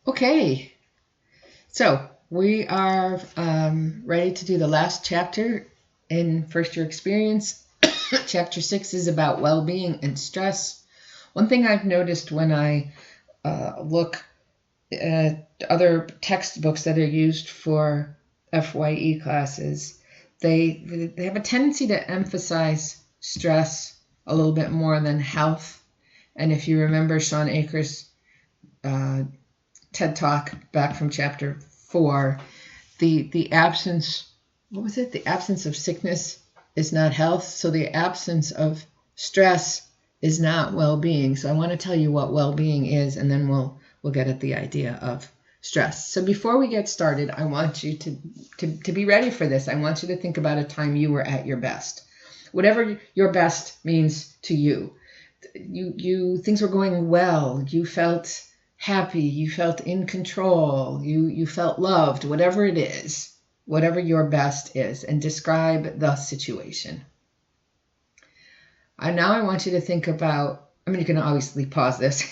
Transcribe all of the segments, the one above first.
Okay, so we are ready to do the last chapter in First Year Experience. Chapter 6 is about well-being and stress. One thing I've noticed when I look at other textbooks that are used for FYE classes, they have a tendency to emphasize stress a little bit more than health. And if you remember Sean Akers' uh, TED Talk back from chapter 4, the absence, what was it? The absence of sickness is not health. So the absence of stress is not well-being. So I want to tell you what well-being is, and then we'll get at the idea of stress. So before we get started, I want you to be ready for this. I want you to think about a time you were at your best. Whatever your best means to you. You things were going well. You felt happy, you felt in control, you felt loved, whatever it is, whatever your best is, and describe the situation. And now I want you to think about, you can obviously pause this.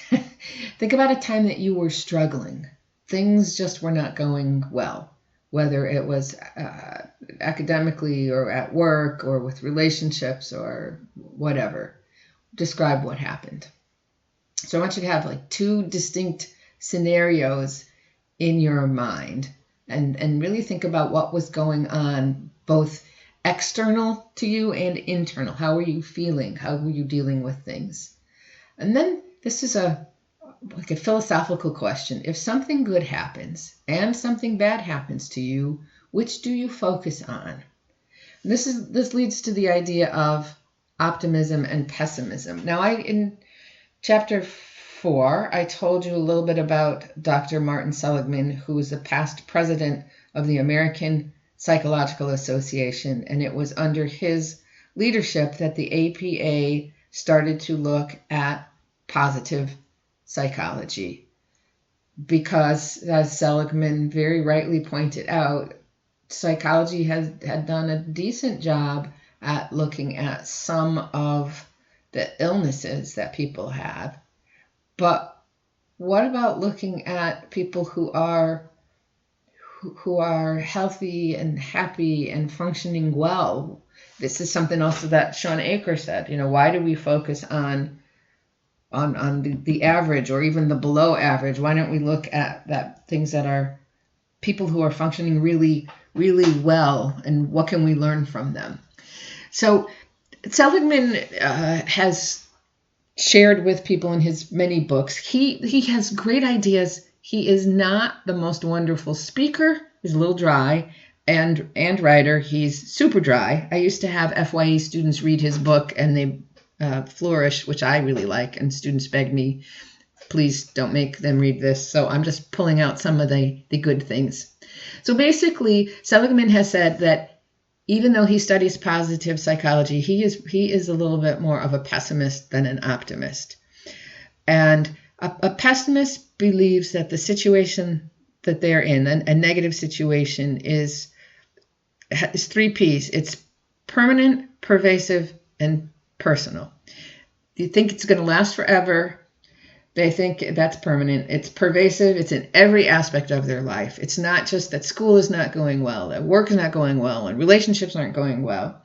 Think about a time that you were struggling. Things just were not going well, whether it was academically or at work or with relationships or whatever. Describe what happened. So I want you to have like two distinct scenarios in your mind and really think about what was going on, both external to you and internal. How were you feeling? How were you dealing with things? And then this is like a philosophical question. If something good happens and something bad happens to you, which do you focus on? And this leads to the idea of optimism and pessimism. Now, in Chapter 4, I told you a little bit about Dr. Martin Seligman, who is the past president of the American Psychological Association, and it was under his leadership that the APA started to look at positive psychology. Because, as Seligman very rightly pointed out, psychology had done a decent job at looking at some of the illnesses that people have. But what about looking at people who are healthy and happy and functioning well? This is something also that Sean Akers said. Why do we focus on the average or even the below average? Why don't we look at that things that are people who are functioning really, really well, and what can we learn from them? So Seligman has shared with people in his many books. He has great ideas. He is not the most wonderful speaker. He's a little dry, and writer. He's super dry. I used to have FYE students read his book, and they flourish, which I really like. And students begged me, please don't make them read this. So I'm just pulling out some of the good things. So basically, Seligman has said that even though he studies positive psychology, he is a little bit more of a pessimist than an optimist. And a pessimist believes that the situation that they're in, a negative situation, is 3 P's. It's permanent, pervasive, and personal. You think it's going to last forever. They think that's permanent. It's pervasive. It's in every aspect of their life. It's not just that school is not going well, that work is not going well, and relationships aren't going well.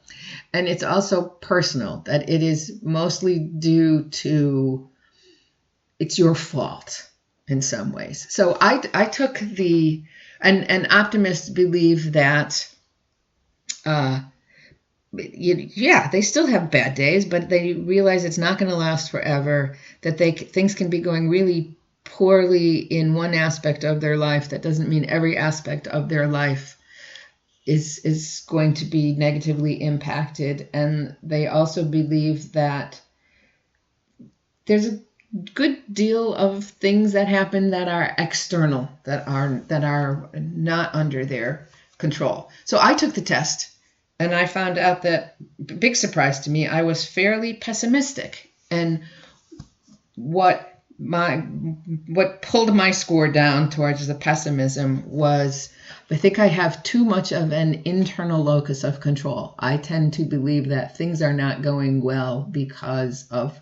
And it's also personal, that it is mostly due to, it's your fault in some ways. So I took and optimists believe that, they still have bad days, but they realize it's not going to last forever, that things can be going really poorly in one aspect of their life. That doesn't mean every aspect of their life is going to be negatively impacted. And they also believe that there's a good deal of things that happen that are external, that are not under their control. So I took the test, and I found out that, big surprise to me, I was fairly pessimistic. And what pulled my score down towards the pessimism was, I think I have too much of an internal locus of control. I tend to believe that things are not going well because of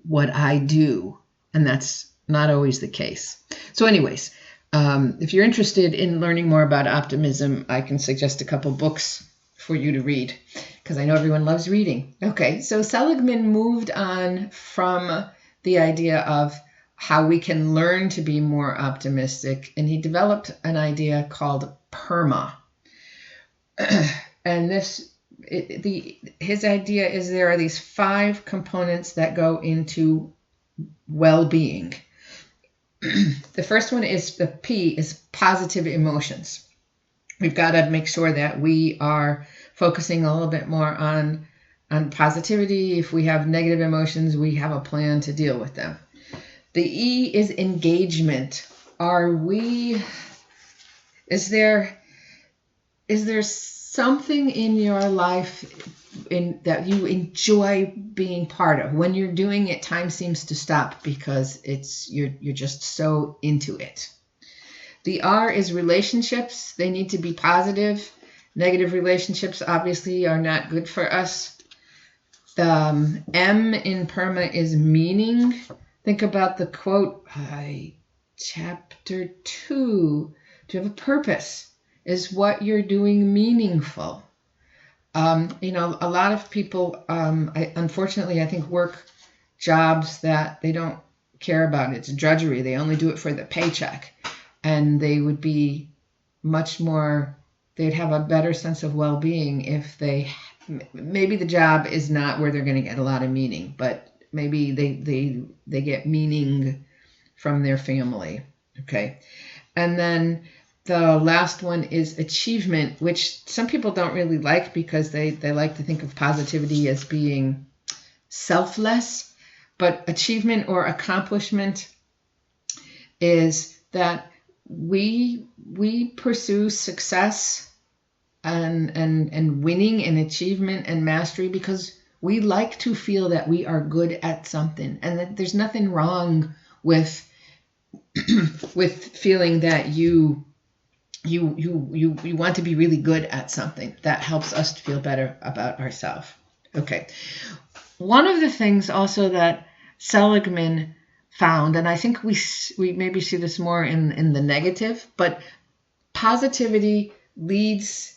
what I do. And that's not always the case. So anyways, if you're interested in learning more about optimism, I can suggest a couple books for you to read, because I know everyone loves reading. Okay, so Seligman moved on from the idea of how we can learn to be more optimistic, and he developed an idea called PERMA. And his idea is there are these 5 components that go into well-being. The first one is the P is positive emotions. We've got to make sure that we are focusing a little bit more on positivity. If we have negative emotions, we have a plan to deal with them. The E is engagement. Is there something in your life that you enjoy being part of? When you're doing it, time seems to stop because you're just so into it. The R is relationships. They need to be positive. Negative relationships obviously are not good for us. The M in PERMA is meaning. Think about the quote, chapter 2. Do you have a purpose? Is what you're doing meaningful? A lot of people, unfortunately, I think work jobs that they don't care about. It's drudgery. They only do it for the paycheck. And they would be they'd have a better sense of well-being if maybe the job is not where they're going to get a lot of meaning, but maybe they get meaning from their family. Okay. And then the last one is achievement, which some people don't really like because they like to think of positivity as being selfless. But achievement or accomplishment is that we pursue success and winning and achievement and mastery because we like to feel that we are good at something, and that there's nothing wrong with feeling that you want to be really good at something. That helps us to feel better about ourselves. Okay. One of the things also that Seligman found, and I think we maybe see this more in the negative, but positivity leads.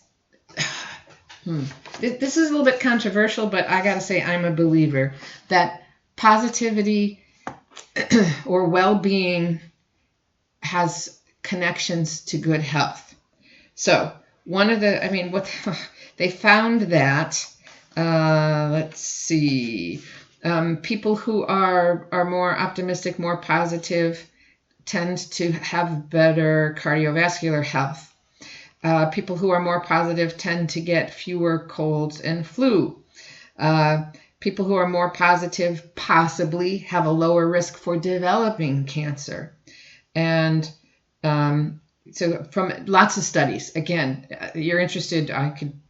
This is a little bit controversial, but I got to say I'm a believer that positivity or well-being has connections to good health. So they found that, let's see, people who are more optimistic, more positive, tend to have better cardiovascular health. People who are more positive tend to get fewer colds and flu. People who are more positive possibly have a lower risk for developing cancer. And so from lots of studies, again, you're interested, I could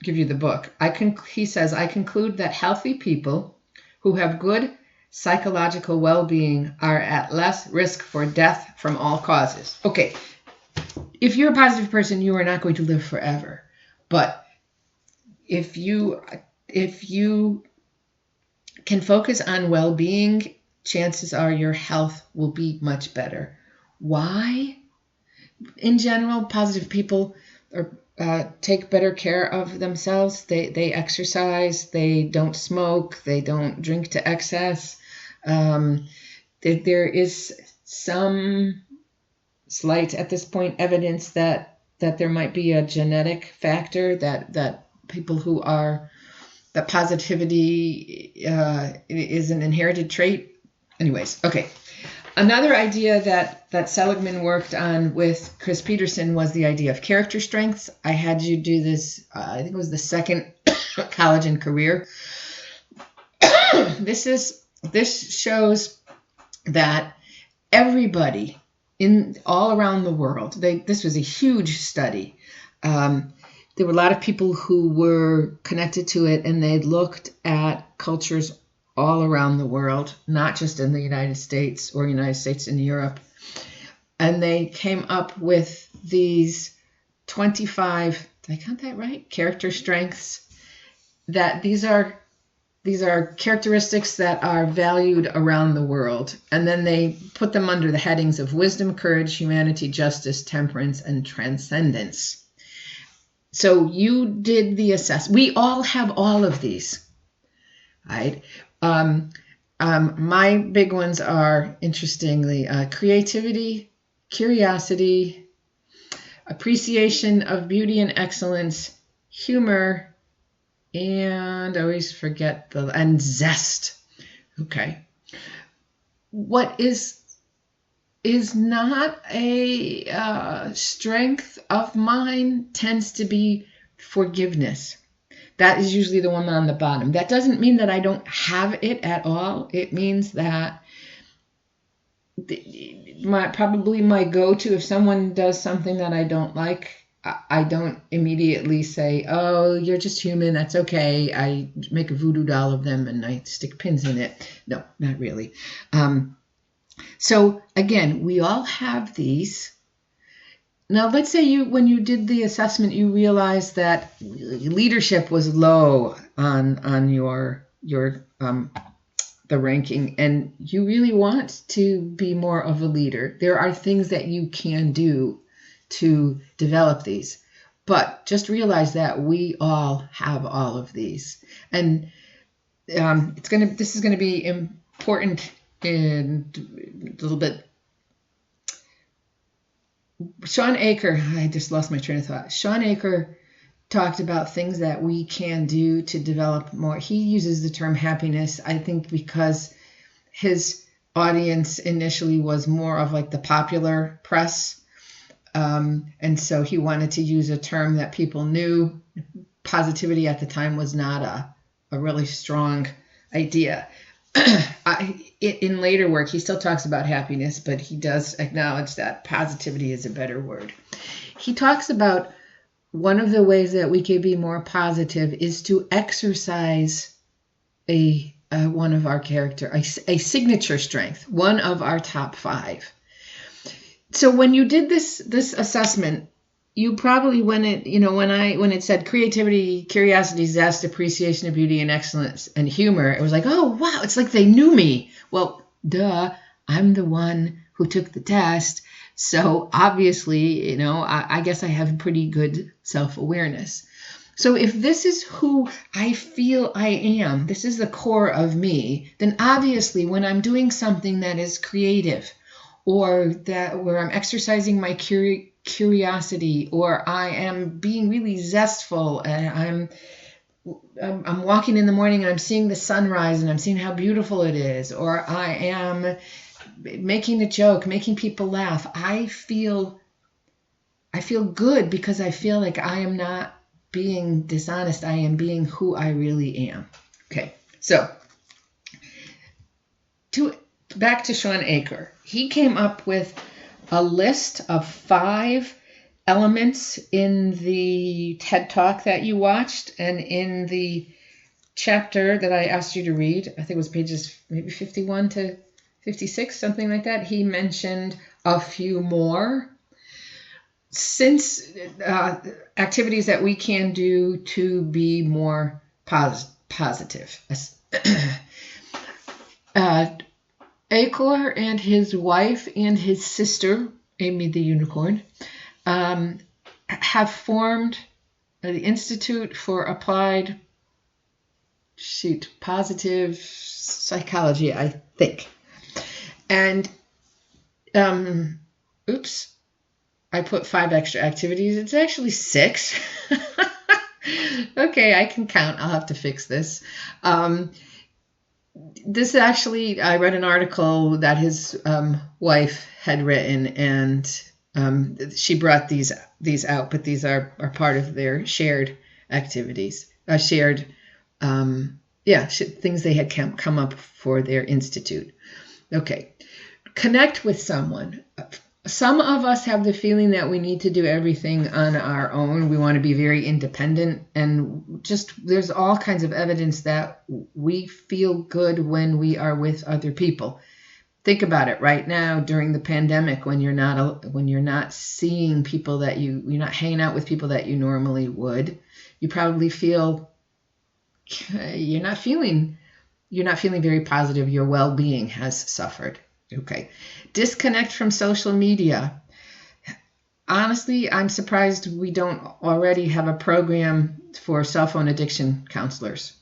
give you the book. He says, I conclude that healthy people who have good psychological well-being are at less risk for death from all causes. Okay, if you're a positive person, you are not going to live forever. But if you can focus on well-being, chances are your health will be much better. Why? In general, positive people take better care of themselves. They exercise. They don't smoke. They don't drink to excess. There is some slight, at this point, evidence that there might be a genetic factor that people who are, that positivity is an inherited trait. Anyways, okay. Another idea that Seligman worked on with Chris Peterson was the idea of character strengths. I had you do this, I think it was the second college and career. This shows that everybody all around the world, this was a huge study. There were a lot of people who were connected to it, and they looked at cultures all around the world, not just in the United States or United States and Europe. And they came up with these 25, did I count that right? Character strengths. That these are these are characteristics that are valued around the world. And then they put them under the headings of wisdom, courage, humanity, justice, temperance, and transcendence. So you did the assessment. We all have all of these, right? My big ones are, interestingly, creativity, curiosity, appreciation of beauty and excellence, humor, and I always forget and zest. Okay. What is not a strength of mine tends to be forgiveness. That is usually the one on the bottom. That doesn't mean that I don't have it at all. It means that probably my go-to, if someone does something that I don't like, I don't immediately say, oh, you're just human, that's okay. I make a voodoo doll of them and I stick pins in it. No, not really. So again, we all have these. Now, let's say when you did the assessment, you realized that leadership was low on your the ranking, and you really want to be more of a leader. There are things that you can do to develop these, but just realize that we all have all of these, and this is gonna be important in a little bit. Sean Aker, I just lost my train of thought. Sean Aker talked about things that we can do to develop more. He uses the term happiness, I think, because his audience initially was more of like the popular press. And so he wanted to use a term that people knew. Positivity at the time was not a really strong idea. In later work, he still talks about happiness, but he does acknowledge that positivity is a better word. He talks about one of the ways that we can be more positive is to exercise one of our character, a signature strength, one of our top 5. So when you did this assessment, you probably, when it said creativity, curiosity, zest, appreciation of beauty and excellence, and humor, it was like, oh wow, it's like they knew me. Well, duh, I'm the one who took the test, so obviously, I guess I have pretty good self-awareness. So if this is who I feel I am, this is the core of me, then obviously when I'm doing something that is creative, or where I'm exercising my curiosity, or I am being really zestful, and I'm walking in the morning and I'm seeing the sunrise and I'm seeing how beautiful it is, or I am making a joke, making people laugh, I feel good because I feel like I am not being dishonest. I am being who I really am. Okay, so back to Sean Aker. He came up with a list of 5 elements in the TED Talk that you watched, and in the chapter that I asked you to read, I think it was pages maybe 51 to 56, something like that, he mentioned a few more activities that we can do to be more positive. Aker and his wife and his sister, Amy the Unicorn, have formed the Institute for Applied Positive Psychology, I think. And, I put 5 extra activities. It's actually 6. Okay, I can count. I'll have to fix this. This actually, I read an article that his wife had written, and she brought these out, but these are part of their shared activities, things they had come up for their institute. Okay, connect with someone. Some of us have the feeling that we need to do everything on our own. We want to be very independent, and there's all kinds of evidence that we feel good when we are with other people. Think about it right now during the pandemic, when you're not seeing people that you're not hanging out with people that you normally would. You probably feel you're not feeling very positive. Your well-being has suffered. Okay. Disconnect from social media. Honestly, I'm surprised we don't already have a program for cell phone addiction counselors.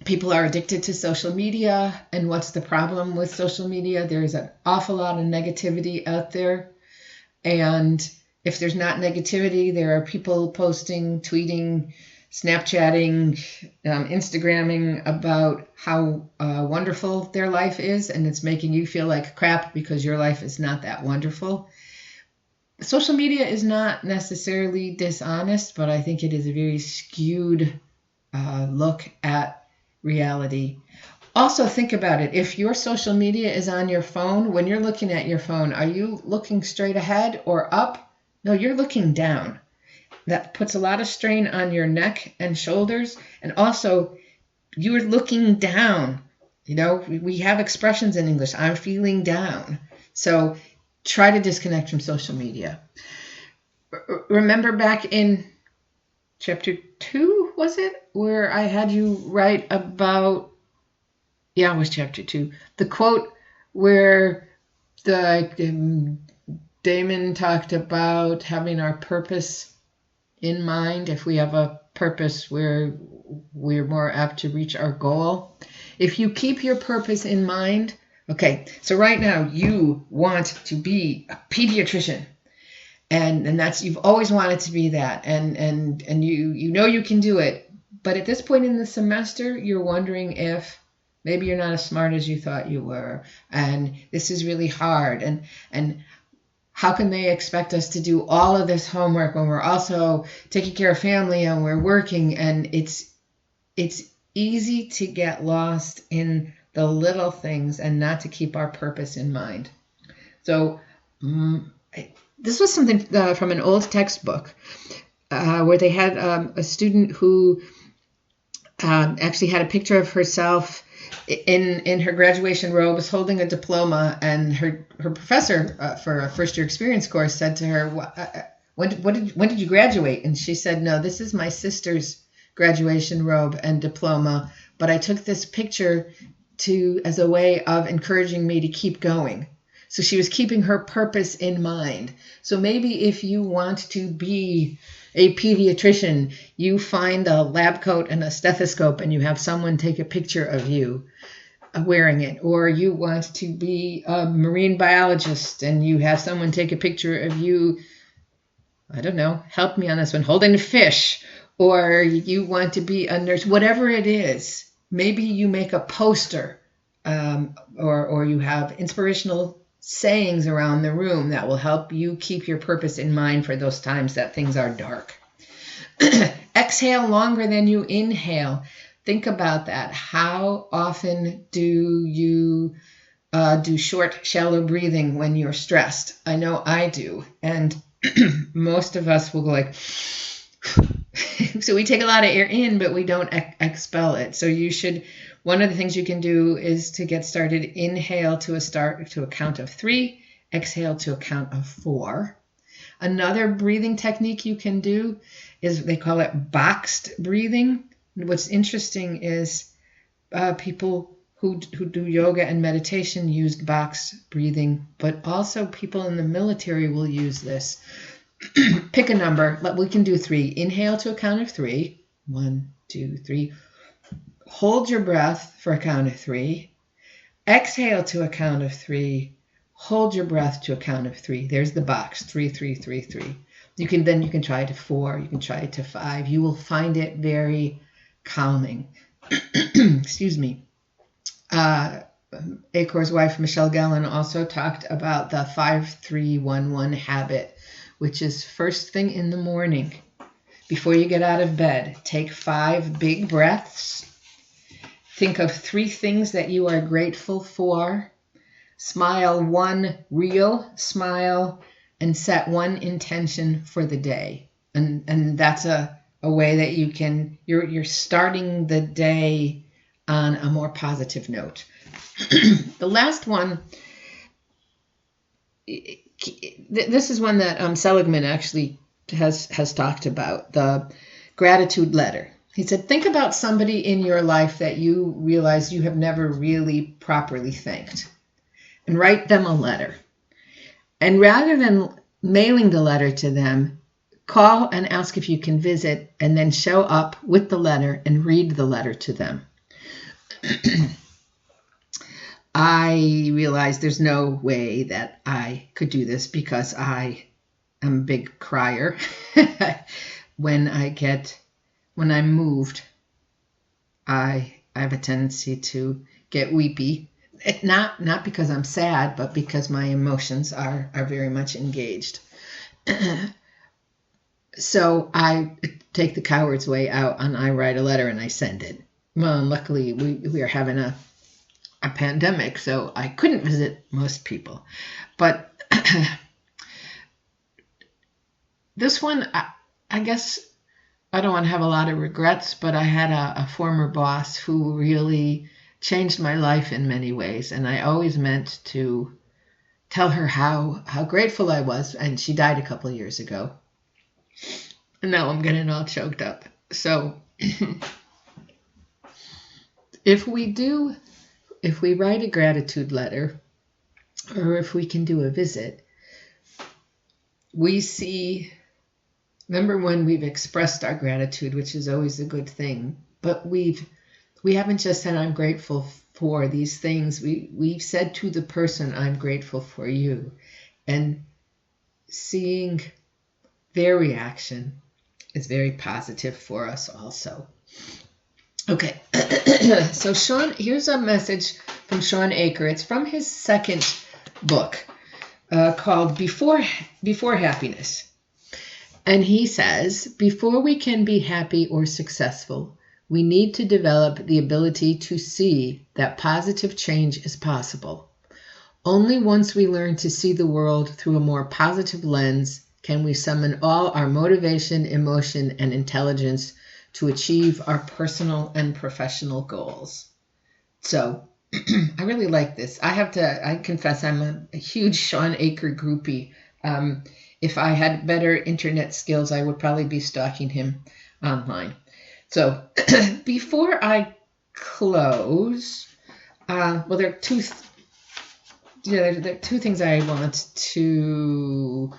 People are addicted to social media, and what's the problem with social media? There's an awful lot of negativity out there, and if there's not negativity, there are people posting, tweeting, Snapchatting, Instagramming about how wonderful their life is, and it's making you feel like crap because your life is not that wonderful. Social media is not necessarily dishonest, but I think it is a very skewed look at reality. Also, think about it. If your social media is on your phone, when you're looking at your phone, are you looking straight ahead or up? No, you're looking down. That puts a lot of strain on your neck and shoulders. And also, you're looking down. You know, we have expressions in English. I'm feeling down. So try to disconnect from social media. Remember back in chapter 2, was it? Where I had you write about, it was chapter 2. The quote where Damon talked about having our purpose in mind. If we have a purpose, we're more apt to reach our goal. If you keep your purpose in mind, okay, so right now you want to be a pediatrician, and that's, you've always wanted to be that, and you know you can do it, but at this point in the semester, you're wondering if maybe you're not as smart as you thought you were, and this is really hard, and how can they expect us to do all of this homework when we're also taking care of family and we're working? And it's easy to get lost in the little things and not to keep our purpose in mind. So this was something from an old textbook where they had a student who actually had a picture of herself in her graduation robes holding a diploma, and her professor for a first year experience course said to her, when did you graduate? And she said, no, this is my sister's graduation robe and diploma, but I took this picture as a way of encouraging me to keep going. So she was keeping her purpose in mind. So maybe if you want to be a pediatrician, you find a lab coat and a stethoscope and you have someone take a picture of you wearing it. Or you want to be a marine biologist and you have someone take a picture of you, I don't know, help me on this one, holding a fish. Or you want to be a nurse, whatever it is. Maybe you make a poster or you have inspirational sayings around the room that will help you keep your purpose in mind for those times that things are dark. Exhale longer than you inhale. Think about that. How often do you do short, shallow breathing when you're stressed? I know I do. And most of us will go like, so we take a lot of air in, but we don't expel it. So you should, one of the things you can do is to get started, inhale to a count of 3, exhale to a count of 4. Another breathing technique you can do is, they call it boxed breathing. What's interesting is people who do yoga and meditation use boxed breathing, but also people in the military will use this. Pick a number. We can do 3. Inhale to a count of 3. 1, 2, 3. Hold your breath for a count of 3. Exhale to a count of 3. Hold your breath to a count of 3. There's the box. 3, 3, 3, 3. You can try it to 4. You can try it to 5. You will find it very calming. Excuse me. Acor's wife, Michelle Gallen, also talked about the 5-3-1-1 habit, which is first thing in the morning. Before you get out of bed, take 5 big breaths. Think of 3 things that you are grateful for. Smile 1 real smile and set 1 intention for the day. And that's a way that you're starting the day on a more positive note. The last one, this is one that Seligman actually has talked about, the gratitude letter. He said, think about somebody in your life that you realize you have never really properly thanked, and write them a letter. And rather than mailing the letter to them, call and ask if you can visit, and then show up with the letter and read the letter to them. I realized there's no way that I could do this because I am a big crier. When I'm moved, I have a tendency to get weepy. Not because I'm sad, but because my emotions are very much engaged. So I take the coward's way out and I write a letter and I send it. Well, and luckily we are having a pandemic, so I couldn't visit most people. But this one, I guess I don't want to have a lot of regrets, but I had a former boss who really changed my life in many ways, and I always meant to tell her how grateful I was, and she died a couple of years ago. And now I'm getting all choked up. So if we write a gratitude letter, or if we can do a visit, we see, number one, we've expressed our gratitude, which is always a good thing, but we haven't just said, I'm grateful for these things. We've said to the person, I'm grateful for you. And seeing their reaction is very positive for us also. Okay, so Sean, here's a message from Sean Aker. It's from his second book called Before Happiness. And he says, before we can be happy or successful, we need to develop the ability to see that positive change is possible. Only once we learn to see the world through a more positive lens can we summon all our motivation, emotion, and intelligence to achieve our personal and professional goals. So I really like this. I confess I'm a huge Sean Aker groupie. If I had better internet skills, I would probably be stalking him online. So before I close, well, there are two things I want to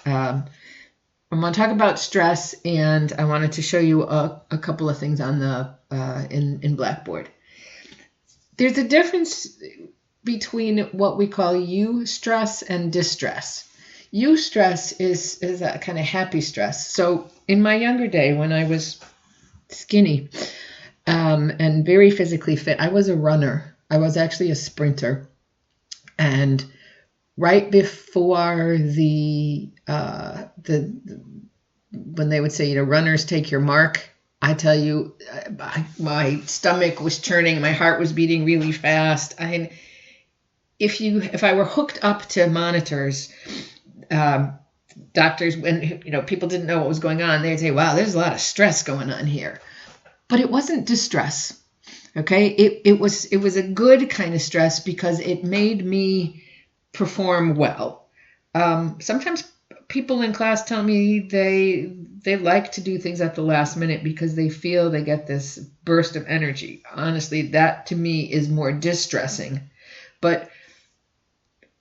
I want to talk about stress, and I wanted to show you a couple of things on the in Blackboard. There's a difference between what we call eustress and distress. Eustress is a kind of happy stress. So in my younger day, when I was skinny and very physically fit, I was a runner. I was actually a sprinter, and right before when they would say, runners take your mark, I tell you, my stomach was churning, my heart was beating really fast. If I were hooked up to monitors, doctors, when people didn't know what was going on, they'd say, wow, there's a lot of stress going on here. But it wasn't distress. Okay, it was a good kind of stress because it made me perform well. Sometimes people in class tell me they like to do things at the last minute because they feel they get this burst of energy. Honestly, that to me is more distressing. But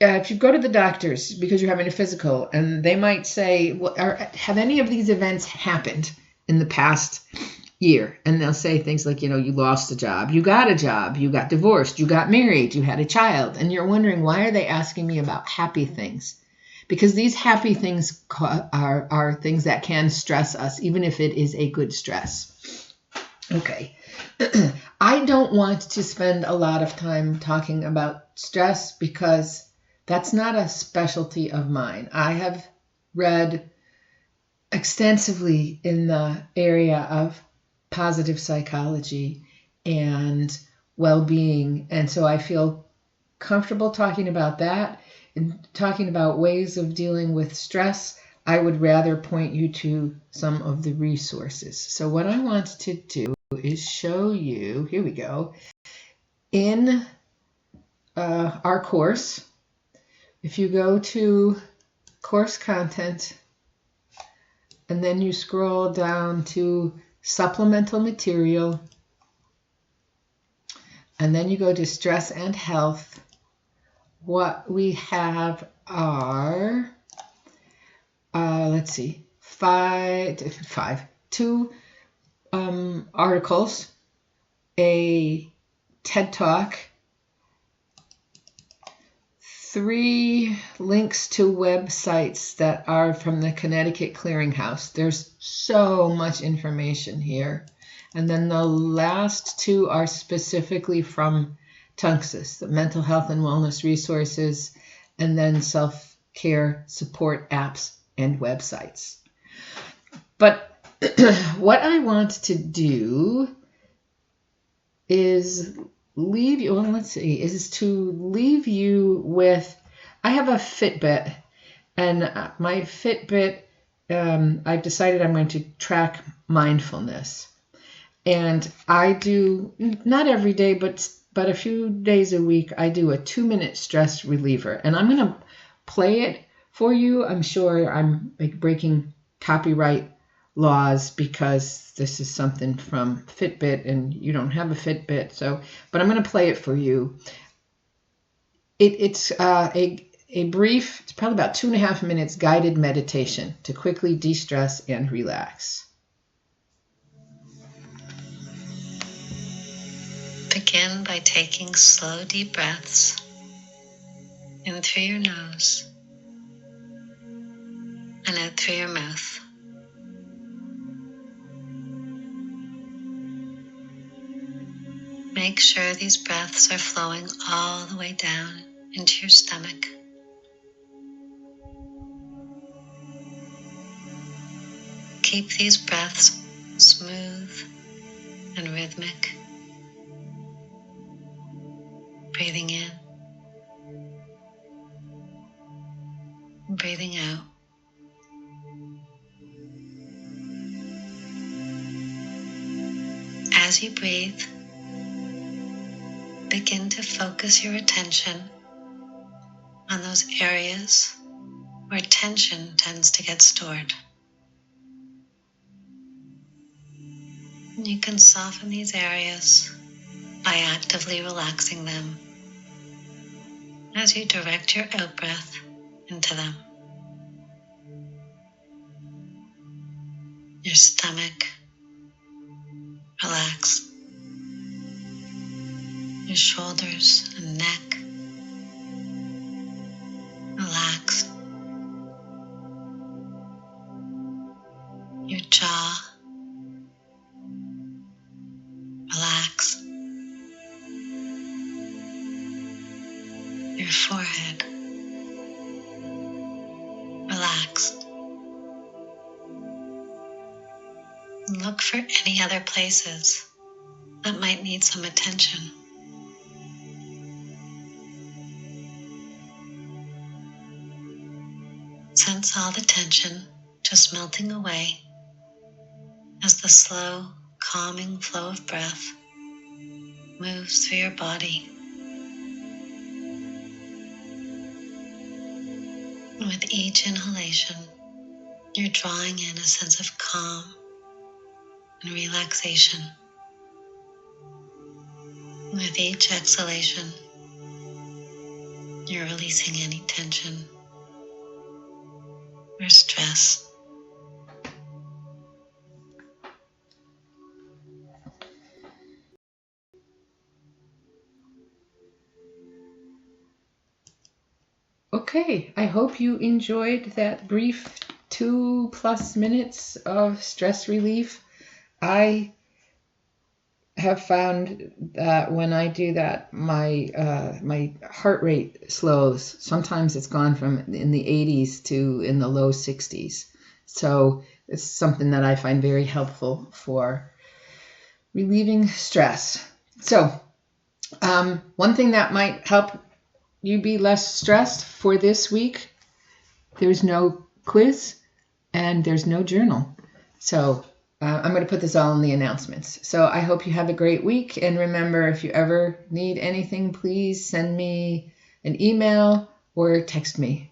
if you go to the doctors because you're having a physical, and they might say, well, have any of these events happened in the past year? And they'll say things like, you lost a job, you got divorced, you got married, you had a child. And you're wondering, why are they asking me about happy things? Because these happy things are things that can stress us, even if it is a good stress. Okay. I don't want to spend a lot of time talking about stress because that's not a specialty of mine. I have read extensively in the area of positive psychology and well-being, and so I feel comfortable talking about that. And talking about ways of dealing with stress, I would rather point you to some of the resources. So what I want to do is show you, here we go, in our course. If you go to course content and then you scroll down to supplemental material, and then you go to stress and health. What we have are, let's see, two articles, a TED Talk, 3 links to websites that are from the Connecticut Clearinghouse. There's so much information here. And then the last 2 are specifically from TUNCSIS, the Mental Health and Wellness Resources, and then self-care support apps and websites. But what I want to do is leave you with, I have a Fitbit, and my Fitbit, I've decided I'm going to track mindfulness. And I do, not every day, but a few days a week, I do a 2-minute stress reliever. And I'm going to play it for you. I'm sure I'm breaking copyright laws because this is something from Fitbit and you don't have a Fitbit. But I'm going to play it for you. It's a brief, it's probably about 2.5 minutes guided meditation to quickly de-stress and relax. Begin by taking slow, deep breaths in through your nose and out through your mouth. Make sure these breaths are flowing all the way down into your stomach. Keep these breaths smooth and rhythmic. Breathing in, breathing out. As you breathe, begin to focus your attention on those areas where tension tends to get stored. You can soften these areas by actively relaxing them as you direct your out-breath into them. Your stomach, relax. Your shoulders and neck, relax. Your jaw, relax. Your forehead, relax. Look for any other places that might need some attention. Sense all the tension just melting away as the slow, calming flow of breath moves through your body. With each inhalation, you're drawing in a sense of calm and relaxation. With each exhalation, you're releasing any tension or stress. Okay, I hope you enjoyed that brief 2+ minutes of stress relief. I have found that when I do that, my heart rate slows. Sometimes it's gone from in the 80s to in the low 60s. So it's something that I find very helpful for relieving stress. So one thing that might help you be less stressed for this week, there's no quiz and there's no journal. So I'm going to put this all in the announcements. So I hope you have a great week. And remember, if you ever need anything, please send me an email or text me.